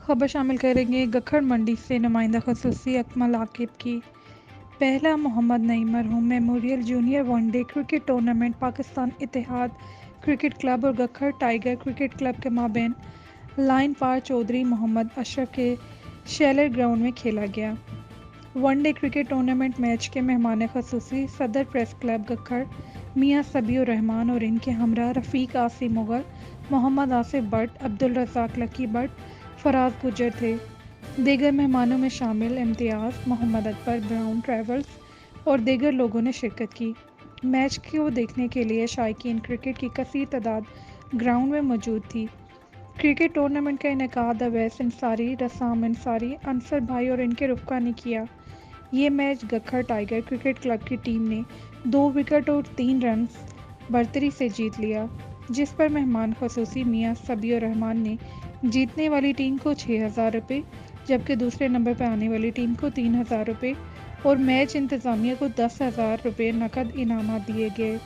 खबर शामिल करेंगे गखड़ मंडी से नुमाइंदा खसूसी अकमल आकिब की। पहला मोहम्मद नईम मरहूम memorial junior one day cricket tournament Pakistan Ittehad cricket club और गखड़ टाइगर क्रिकेट क्लब के माबैन लाइन पार चौधरी मोहम्मद अशरफ के शैलर ग्राउंड में खेला गया। वनडे क्रिकेट टूर्नामेंट मैच के मेहमान खसूसी सदर प्रेस क्लब गखड़ मियाँ सबीउर रहमान और इनके हमरा रफ़ीक आसी मुग़ल, मोहम्मद आसिफ बट, अब्दुल रज़ाक लकी बट, फराज गुजर थे। दीगर मेहमानों में शामिल इम्तियाज़, मोहम्मद अकबर, ब्राउन ट्रैवल्स और दीगर लोगों ने शिरकत की। मैच को देखने के लिए शायकीन क्रिकेट की कसीर तादाद ग्राउंड में मौजूद थी। क्रिकेट टूर्नामेंट का इनेकाद अवैस अंसारी, रसाम अंसारी, अंसर भाई और इनके रुफ़का ने किया। ये match Gakhar tiger cricket club की टीम ने 2 विकेट और 3 रन बढ़तरी से जीत लिया, जिस पर मेहमान खसूसी मियाँ सबीउर रहमान ने जीतने वाली टीम को 6,000 रुपये, जबकि दूसरे नंबर पर आने वाली टीम को 3,000 रुपये और मैच इंतज़ामिया को 10,000 रुपये नकद इनामात दिए गए।